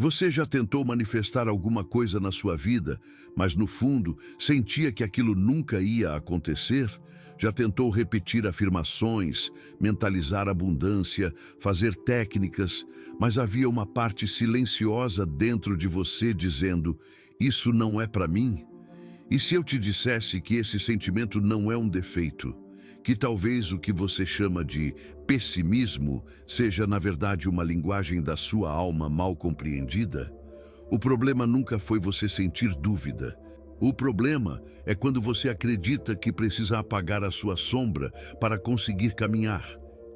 Você já tentou manifestar alguma coisa na sua vida, mas no fundo sentia que aquilo nunca ia acontecer? Já tentou repetir afirmações, mentalizar abundância, fazer técnicas, mas havia uma parte silenciosa dentro de você dizendo: "Isso não é para mim"? E se eu te dissesse que esse sentimento não é um defeito, que talvez o que você chama de pessimismo seja na verdade uma linguagem da sua alma mal compreendida? O problema nunca foi você sentir dúvida. O problema é quando você acredita que precisa apagar a sua sombra para conseguir caminhar.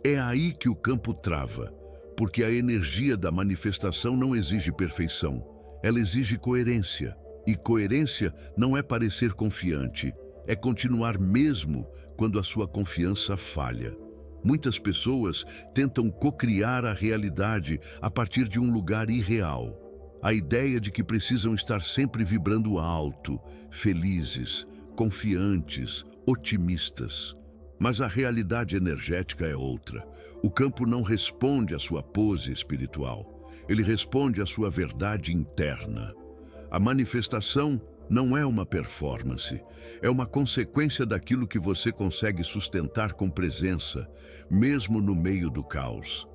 É aí que o campo trava, porque a energia da manifestação não exige perfeição, ela exige coerência. E coerência não é parecer confiante, é continuar mesmo quando a sua confiança falha. Muitas pessoas tentam cocriar a realidade a partir de um lugar irreal. A ideia de que precisam estar sempre vibrando alto, felizes, confiantes, otimistas. Mas a realidade energética é outra. O campo não responde à sua pose espiritual. Ele responde à sua verdade interna. A manifestação não é uma performance, é uma consequência daquilo que você consegue sustentar com presença, mesmo no meio do caos.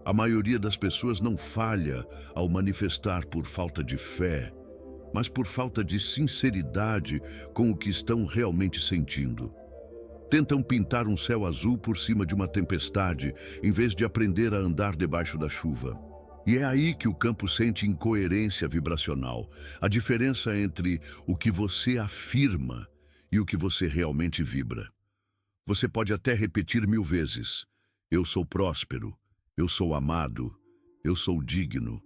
A maioria das pessoas não falha ao manifestar por falta de fé, mas por falta de sinceridade com o que estão realmente sentindo. Tentam pintar um céu azul por cima de uma tempestade, em vez de aprender a andar debaixo da chuva. E é aí que o campo sente incoerência vibracional, a diferença entre o que você afirma e o que você realmente vibra. Você pode até repetir 1000 vezes: "Eu sou próspero, eu sou amado, eu sou digno".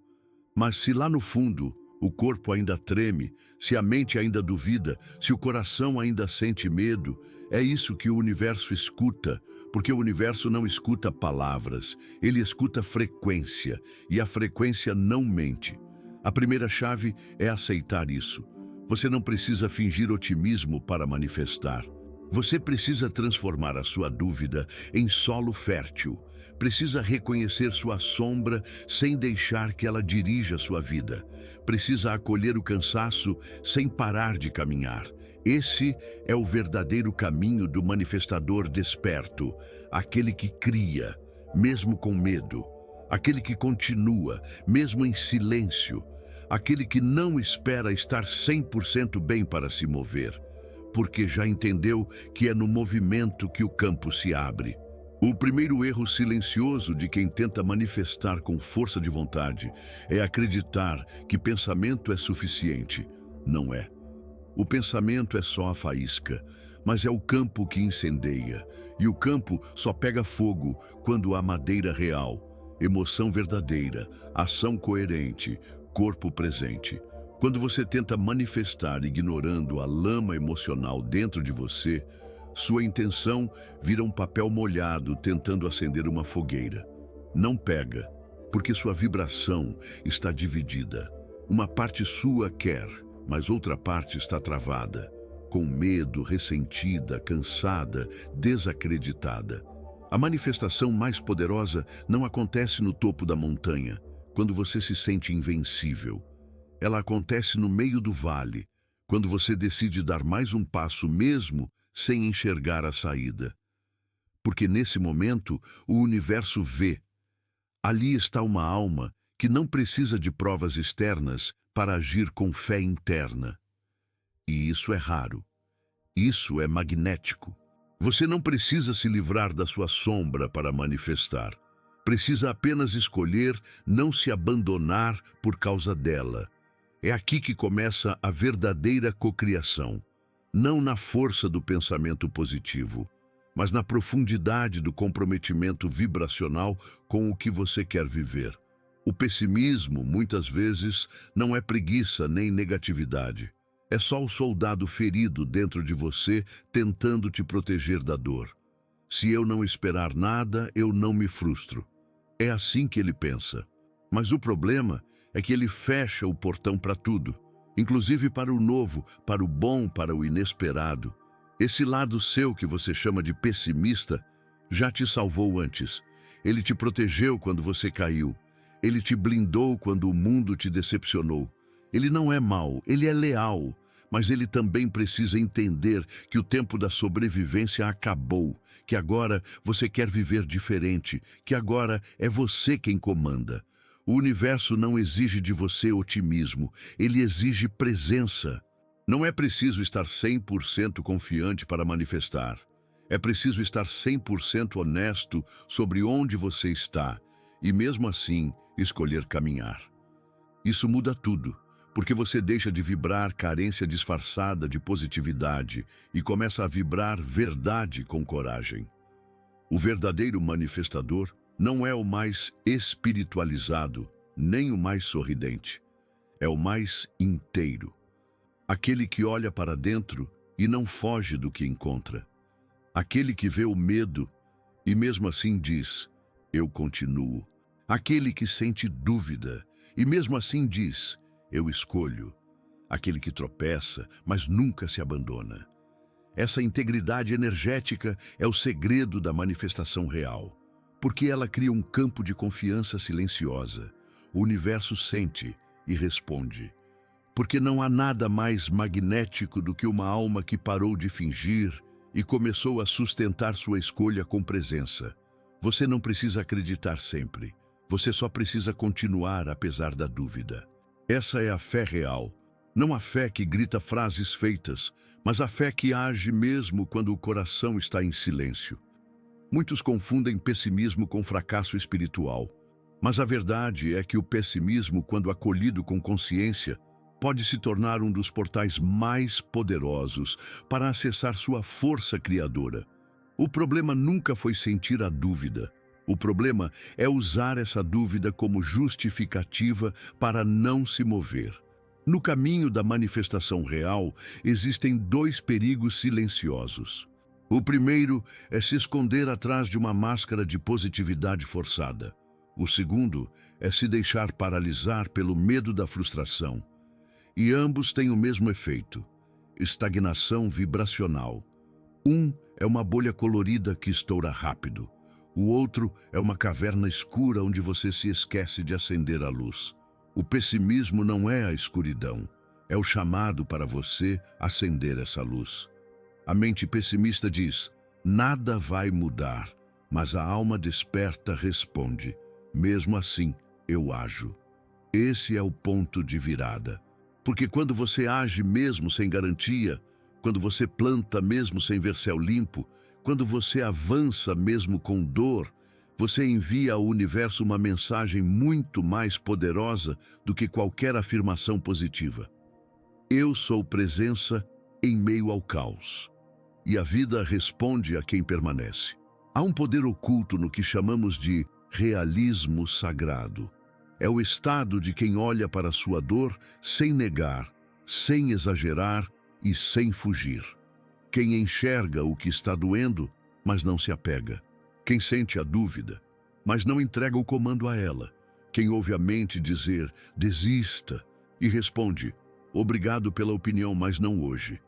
Mas se lá no fundo o corpo ainda treme, se a mente ainda duvida, se o coração ainda sente medo, é isso que o universo escuta, porque o universo não escuta palavras, ele escuta frequência, e a frequência não mente. A primeira chave é aceitar isso. Você não precisa fingir otimismo para manifestar. Você precisa transformar a sua dúvida em solo fértil. Precisa reconhecer sua sombra sem deixar que ela dirija sua vida. Precisa acolher o cansaço sem parar de caminhar. Esse é o verdadeiro caminho do manifestador desperto, aquele que cria, mesmo com medo, aquele que continua, mesmo em silêncio, aquele que não espera estar 100% bem para se mover, porque já entendeu que é no movimento que o campo se abre. O primeiro erro silencioso de quem tenta manifestar com força de vontade é acreditar que pensamento é suficiente. Não é. O pensamento é só a faísca, mas é o campo que incendeia. E o campo só pega fogo quando há madeira real, emoção verdadeira, ação coerente, corpo presente. Quando você tenta manifestar ignorando a lama emocional dentro de você, sua intenção vira um papel molhado tentando acender uma fogueira. Não pega, porque sua vibração está dividida. Uma parte sua quer, mas outra parte está travada, com medo, ressentida, cansada, desacreditada. A manifestação mais poderosa não acontece no topo da montanha, quando você se sente invencível. Ela acontece no meio do vale, quando você decide dar mais um passo mesmo sem enxergar a saída. Porque nesse momento o universo vê. Ali está uma alma que não precisa de provas externas para agir com fé interna. E isso é raro. Isso é magnético. Você não precisa se livrar da sua sombra para manifestar. Precisa apenas escolher não se abandonar por causa dela. É aqui que começa a verdadeira cocriação. Não na força do pensamento positivo, mas na profundidade do comprometimento vibracional com o que você quer viver. O pessimismo, muitas vezes, não é preguiça nem negatividade. É só o soldado ferido dentro de você tentando te proteger da dor. Se eu não esperar nada, eu não me frustro. É assim que ele pensa. Mas o problema é que ele fecha o portão para tudo, inclusive para o novo, para o bom, para o inesperado. Esse lado seu que você chama de pessimista já te salvou antes. Ele te protegeu quando você caiu. Ele te blindou quando o mundo te decepcionou. Ele não é mau, ele é leal, mas ele também precisa entender que o tempo da sobrevivência acabou, que agora você quer viver diferente, que agora é você quem comanda. O universo não exige de você otimismo, ele exige presença. Não é preciso estar 100% confiante para manifestar. É preciso estar 100% honesto sobre onde você está e, mesmo assim, escolher caminhar. Isso muda tudo, porque você deixa de vibrar carência disfarçada de positividade e começa a vibrar verdade com coragem. O verdadeiro manifestador não é o mais espiritualizado, nem o mais sorridente. É o mais inteiro. Aquele que olha para dentro e não foge do que encontra. Aquele que vê o medo e mesmo assim diz, eu continuo. Aquele que sente dúvida e mesmo assim diz, eu escolho. Aquele que tropeça, mas nunca se abandona. Essa integridade energética é o segredo da manifestação real, porque ela cria um campo de confiança silenciosa. O universo sente e responde. Porque não há nada mais magnético do que uma alma que parou de fingir e começou a sustentar sua escolha com presença. Você não precisa acreditar sempre. Você só precisa continuar apesar da dúvida. Essa é a fé real. Não a fé que grita frases feitas, mas a fé que age mesmo quando o coração está em silêncio. Muitos confundem pessimismo com fracasso espiritual. Mas a verdade é que o pessimismo, quando acolhido com consciência, pode se tornar um dos portais mais poderosos para acessar sua força criadora. O problema nunca foi sentir a dúvida. O problema é usar essa dúvida como justificativa para não se mover. No caminho da manifestação real, existem dois perigos silenciosos. O primeiro é se esconder atrás de uma máscara de positividade forçada. O segundo é se deixar paralisar pelo medo da frustração. E ambos têm o mesmo efeito: estagnação vibracional. Um é uma bolha colorida que estoura rápido. O outro é uma caverna escura onde você se esquece de acender a luz. O pessimismo não é a escuridão, é o chamado para você acender essa luz. A mente pessimista diz, nada vai mudar, mas a alma desperta responde, mesmo assim eu ajo. Esse é o ponto de virada. Porque quando você age mesmo sem garantia, quando você planta mesmo sem ver céu limpo, quando você avança mesmo com dor, você envia ao universo uma mensagem muito mais poderosa do que qualquer afirmação positiva. Eu sou presença em meio ao caos. E a vida responde a quem permanece. Há um poder oculto no que chamamos de realismo sagrado. É o estado de quem olha para sua dor sem negar, sem exagerar e sem fugir. Quem enxerga o que está doendo, mas não se apega. Quem sente a dúvida, mas não entrega o comando a ela. Quem ouve a mente dizer, desista, e responde, obrigado pela opinião, mas não hoje.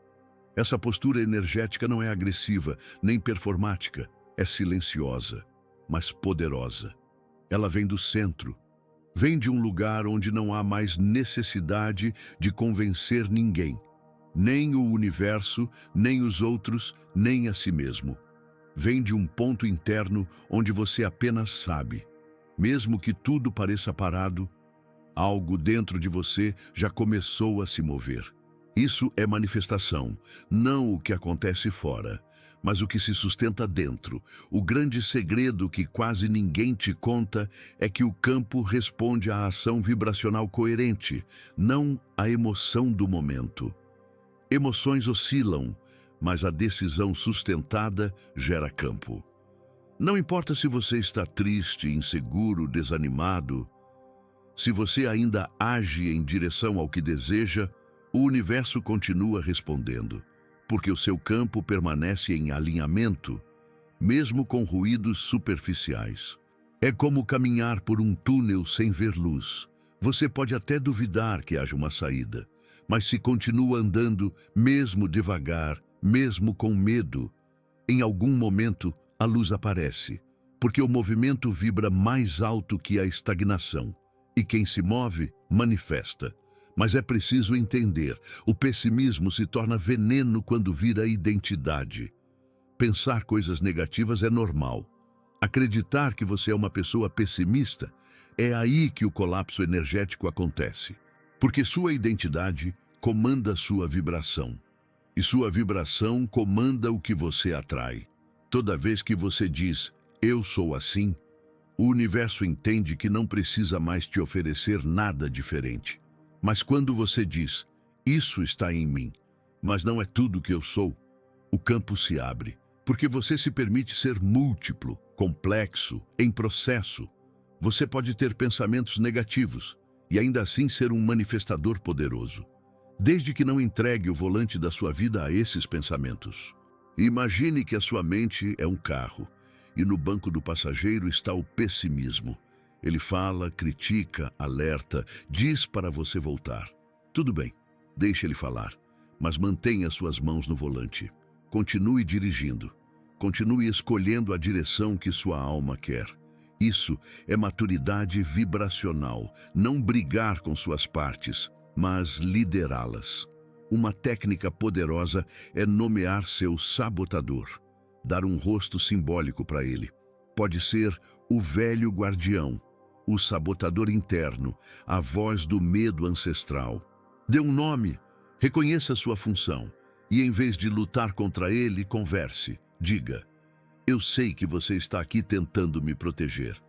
Essa postura energética não é agressiva, nem performática, é silenciosa, mas poderosa. Ela vem do centro, vem de um lugar onde não há mais necessidade de convencer ninguém. Nem o universo, nem os outros, nem a si mesmo. Vem de um ponto interno onde você apenas sabe. Mesmo que tudo pareça parado, algo dentro de você já começou a se mover. Isso é manifestação, não o que acontece fora, mas o que se sustenta dentro. O grande segredo que quase ninguém te conta é que o campo responde à ação vibracional coerente, não à emoção do momento. Emoções oscilam, mas a decisão sustentada gera campo. Não importa se você está triste, inseguro, desanimado, se você ainda age em direção ao que deseja, o universo continua respondendo, porque o seu campo permanece em alinhamento, mesmo com ruídos superficiais. É como caminhar por um túnel sem ver luz. Você pode até duvidar que haja uma saída, mas se continua andando, mesmo devagar, mesmo com medo, em algum momento a luz aparece, porque o movimento vibra mais alto que a estagnação. E quem se move, manifesta. Mas é preciso entender, o pessimismo se torna veneno quando vira identidade. Pensar coisas negativas é normal. Acreditar que você é uma pessoa pessimista, é aí que o colapso energético acontece. Porque sua identidade comanda sua vibração. E sua vibração comanda o que você atrai. Toda vez que você diz, eu sou assim, o universo entende que não precisa mais te oferecer nada diferente. Mas quando você diz, isso está em mim, mas não é tudo que eu sou, o campo se abre, porque você se permite ser múltiplo, complexo, em processo. Você pode ter pensamentos negativos e ainda assim ser um manifestador poderoso, desde que não entregue o volante da sua vida a esses pensamentos. Imagine que a sua mente é um carro e no banco do passageiro está o pessimismo. Ele fala, critica, alerta, diz para você voltar. Tudo bem, deixe ele falar, mas mantenha suas mãos no volante. Continue dirigindo. Continue escolhendo a direção que sua alma quer. Isso é maturidade vibracional, não brigar com suas partes, mas liderá-las. Uma técnica poderosa é nomear seu sabotador, dar um rosto simbólico para ele. Pode ser o velho guardião, o sabotador interno, a voz do medo ancestral. Dê um nome, reconheça sua função e, em vez de lutar contra ele, converse. Diga, eu sei que você está aqui tentando me proteger,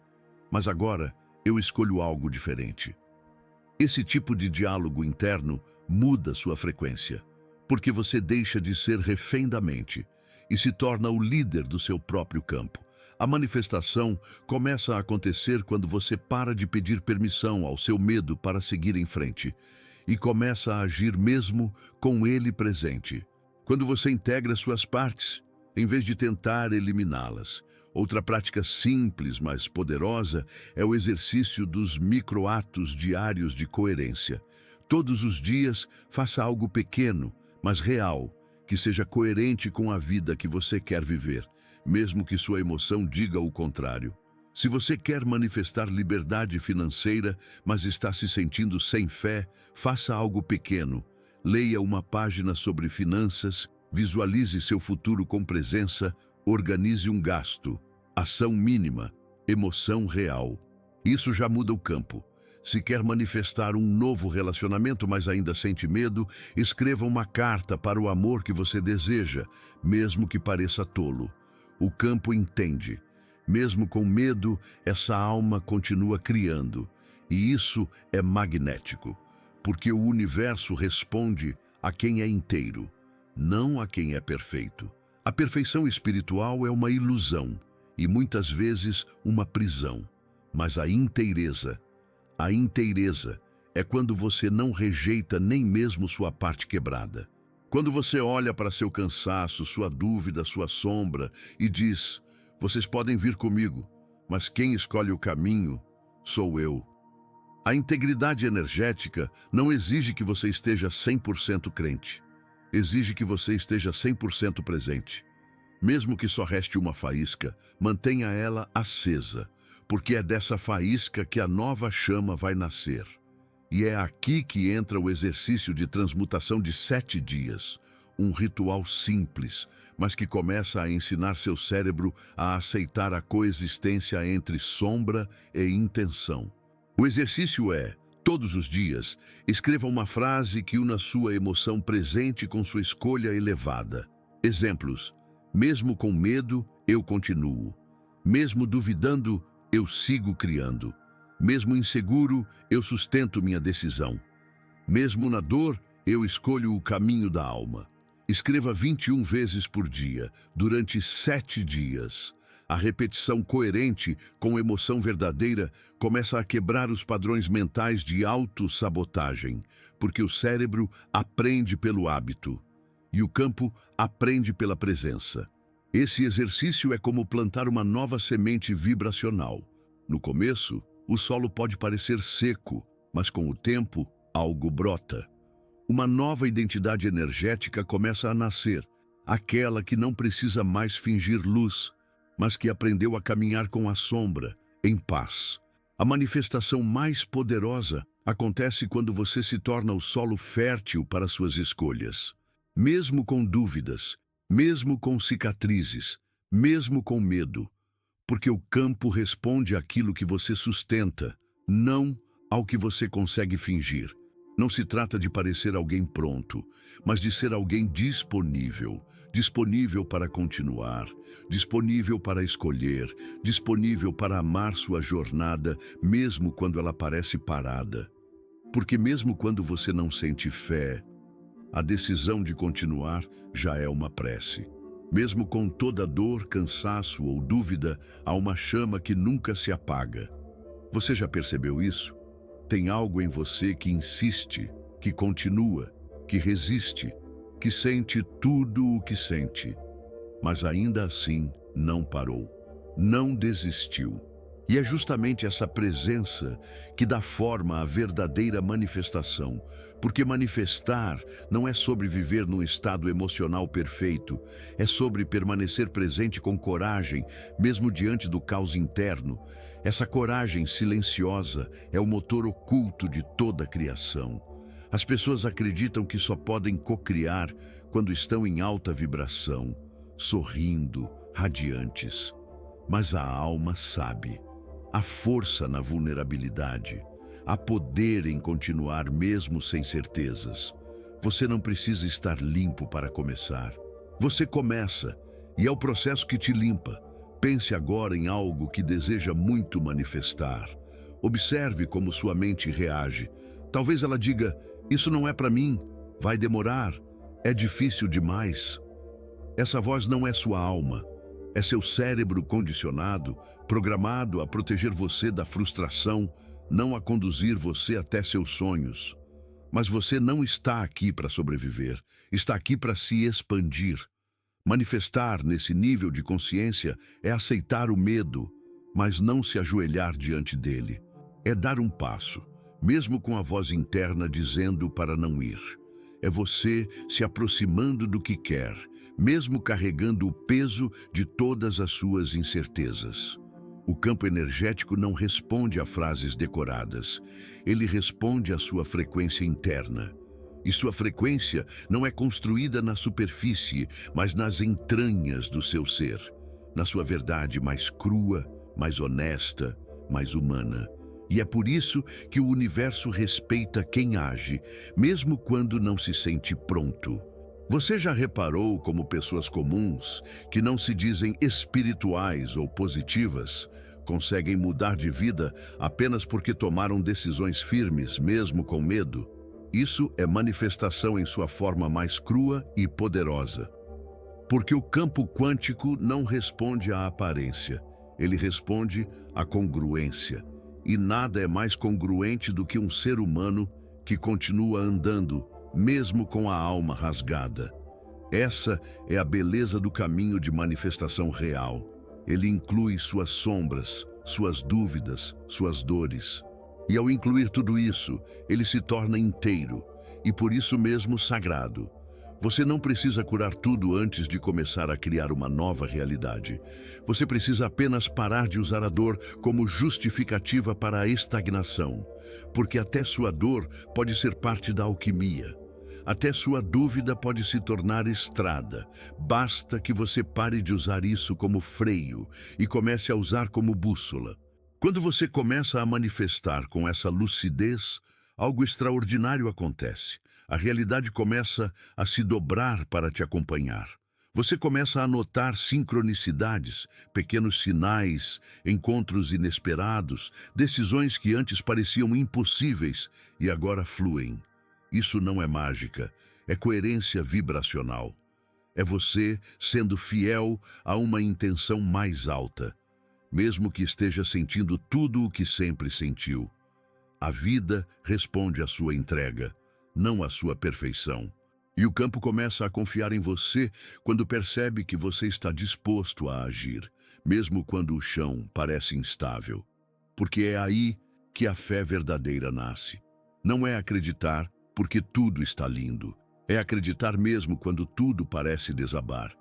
mas agora eu escolho algo diferente. Esse tipo de diálogo interno muda sua frequência, porque você deixa de ser refém da mente e se torna o líder do seu próprio campo. A manifestação começa a acontecer quando você para de pedir permissão ao seu medo para seguir em frente e começa a agir mesmo com ele presente. Quando você integra suas partes, em vez de tentar eliminá-las. Outra prática simples, mas poderosa, é o exercício dos microatos diários de coerência. Todos os dias, faça algo pequeno, mas real, que seja coerente com a vida que você quer viver, mesmo que sua emoção diga o contrário. Se você quer manifestar liberdade financeira, mas está se sentindo sem fé, faça algo pequeno. Leia uma página sobre finanças, visualize seu futuro com presença, organize um gasto. Ação mínima, emoção real. Isso já muda o campo. Se quer manifestar um novo relacionamento, mas ainda sente medo, escreva uma carta para o amor que você deseja, mesmo que pareça tolo. O campo entende. Mesmo com medo, essa alma continua criando. E isso é magnético, porque o universo responde a quem é inteiro, não a quem é perfeito. A perfeição espiritual é uma ilusão e muitas vezes uma prisão. Mas a inteireza é quando você não rejeita nem mesmo sua parte quebrada. Quando você olha para seu cansaço, sua dúvida, sua sombra e diz, vocês podem vir comigo, mas quem escolhe o caminho sou eu. A integridade energética não exige que você esteja 100% crente. Exige que você esteja 100% presente. Mesmo que só reste uma faísca, mantenha ela acesa, porque é dessa faísca que a nova chama vai nascer. E é aqui que entra o exercício de transmutação de 7 dias, um ritual simples, mas que começa a ensinar seu cérebro a aceitar a coexistência entre sombra e intenção. O exercício é, todos os dias, escreva uma frase que una sua emoção presente com sua escolha elevada. Exemplos: mesmo com medo, eu continuo. Mesmo duvidando, eu sigo criando. Mesmo inseguro, eu sustento minha decisão. Mesmo na dor, eu escolho o caminho da alma. Escreva 21 vezes por dia, durante 7 dias. A repetição coerente com emoção verdadeira começa a quebrar os padrões mentais de autossabotagem, porque o cérebro aprende pelo hábito e o campo aprende pela presença. Esse exercício é como plantar uma nova semente vibracional. No começo, o solo pode parecer seco, mas com o tempo, algo brota. Uma nova identidade energética começa a nascer, aquela que não precisa mais fingir luz, mas que aprendeu a caminhar com a sombra, em paz. A A manifestação mais poderosa acontece quando você se torna o solo fértil para suas escolhas. Mesmo com dúvidas, mesmo com cicatrizes, mesmo com medo, porque o campo responde àquilo que você sustenta, não ao que você consegue fingir. Não se trata de parecer alguém pronto, mas de ser alguém disponível. Disponível para continuar, disponível para escolher, disponível para amar sua jornada, mesmo quando ela parece parada. Porque mesmo quando você não sente fé, a decisão de continuar já é uma prece. Mesmo com toda dor, cansaço ou dúvida, há uma chama que nunca se apaga. Você já percebeu isso? Tem algo em você que insiste, que continua, que resiste, que sente tudo o que sente, mas ainda assim não parou, não desistiu. E é justamente essa presença que dá forma à verdadeira manifestação, porque manifestar não é sobre viver num estado emocional perfeito, é sobre permanecer presente com coragem, mesmo diante do caos interno. Essa coragem silenciosa é o motor oculto de toda a criação. As pessoas acreditam que só podem cocriar quando estão em alta vibração, sorrindo, radiantes. Mas a alma sabe. Há força na vulnerabilidade. Há poder em continuar mesmo sem certezas. Você não precisa estar limpo para começar. Você começa, e é o processo que te limpa. Pense agora em algo que deseja muito manifestar. Observe como sua mente reage. Talvez ela diga, isso não é para mim, vai demorar, é difícil demais. Essa voz não é sua alma. É seu cérebro condicionado, programado a proteger você da frustração, não a conduzir você até seus sonhos. Mas você não está aqui para sobreviver, está aqui para se expandir. Manifestar nesse nível de consciência é aceitar o medo, mas não se ajoelhar diante dele. É dar um passo, mesmo com a voz interna dizendo para não ir. É você se aproximando do que quer, mesmo carregando o peso de todas as suas incertezas. O campo energético não responde a frases decoradas. Ele responde à sua frequência interna. E sua frequência não é construída na superfície, mas nas entranhas do seu ser, na sua verdade mais crua, mais honesta, mais humana. E é por isso que o universo respeita quem age, mesmo quando não se sente pronto. Você já reparou como pessoas comuns, que não se dizem espirituais ou positivas, conseguem mudar de vida apenas porque tomaram decisões firmes, mesmo com medo? Isso é manifestação em sua forma mais crua e poderosa. Porque o campo quântico não responde à aparência, ele responde à congruência. E nada é mais congruente do que um ser humano que continua andando, mesmo com a alma rasgada. Essa é a beleza do caminho de manifestação real. Ele inclui suas sombras, suas dúvidas, suas dores. E ao incluir tudo isso, ele se torna inteiro e por isso mesmo sagrado. Você não precisa curar tudo antes de começar a criar uma nova realidade. Você precisa apenas parar de usar a dor como justificativa para a estagnação, porque até sua dor pode ser parte da alquimia. Até sua dúvida pode se tornar estrada. Basta que você pare de usar isso como freio e comece a usar como bússola. Quando você começa a manifestar com essa lucidez, algo extraordinário acontece. A realidade começa a se dobrar para te acompanhar. Você começa a notar sincronicidades, pequenos sinais, encontros inesperados, decisões que antes pareciam impossíveis e agora fluem. Isso não é mágica, é coerência vibracional. É você sendo fiel a uma intenção mais alta, mesmo que esteja sentindo tudo o que sempre sentiu. A vida responde à sua entrega, não à sua perfeição. E o campo começa a confiar em você quando percebe que você está disposto a agir, mesmo quando o chão parece instável. Porque é aí que a fé verdadeira nasce. Não é acreditar porque tudo está lindo. É acreditar mesmo quando tudo parece desabar.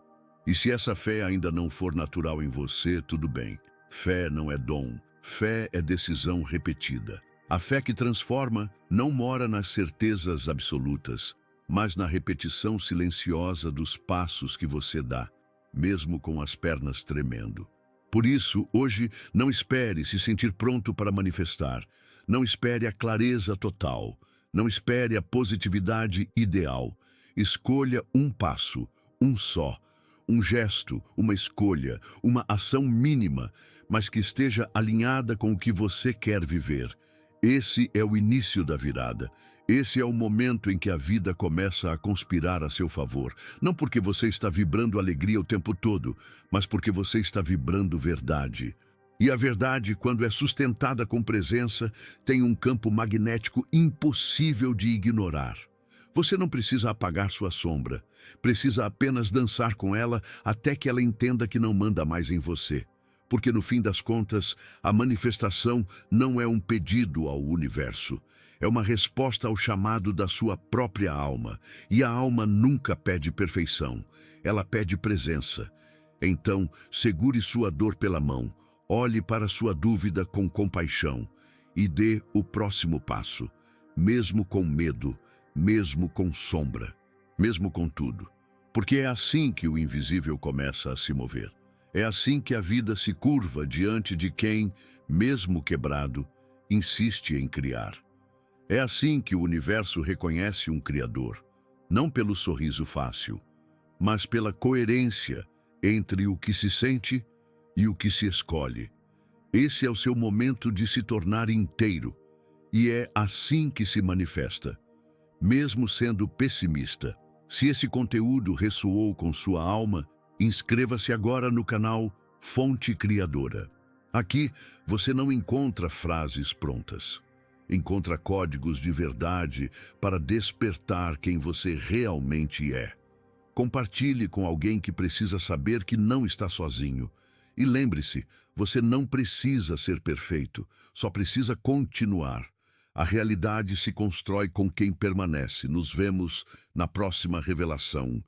E se essa fé ainda não for natural em você, tudo bem. Fé não é dom. Fé é decisão repetida. A fé que transforma não mora nas certezas absolutas, mas na repetição silenciosa dos passos que você dá, mesmo com as pernas tremendo. Por isso, hoje, não espere se sentir pronto para manifestar. Não espere a clareza total. Não espere a positividade ideal. Escolha um passo, um só. Um gesto, uma escolha, uma ação mínima, mas que esteja alinhada com o que você quer viver. Esse é o início da virada. Esse é o momento em que a vida começa a conspirar a seu favor. Não porque você está vibrando alegria o tempo todo, mas porque você está vibrando verdade. E a verdade, quando é sustentada com presença, tem um campo magnético impossível de ignorar. Você não precisa apagar sua sombra. Precisa apenas dançar com ela até que ela entenda que não manda mais em você. Porque no fim das contas, a manifestação não é um pedido ao universo. É uma resposta ao chamado da sua própria alma. E a alma nunca pede perfeição. Ela pede presença. Então, segure sua dor pela mão. Olhe para sua dúvida com compaixão. E dê o próximo passo. Mesmo com medo, mesmo com sombra, mesmo com tudo. Porque é assim que o invisível começa a se mover. É assim que a vida se curva diante de quem, mesmo quebrado, insiste em criar. É assim que o universo reconhece um Criador, não pelo sorriso fácil, mas pela coerência entre o que se sente e o que se escolhe. Esse é o seu momento de se tornar inteiro, e é assim que se manifesta. Mesmo sendo pessimista, se esse conteúdo ressoou com sua alma, inscreva-se agora no canal Fonte Criadora. Aqui você não encontra frases prontas. Encontra códigos de verdade para despertar quem você realmente é. Compartilhe com alguém que precisa saber que não está sozinho. E lembre-se, você não precisa ser perfeito, só precisa continuar. A realidade se constrói com quem permanece. Nos vemos na próxima revelação.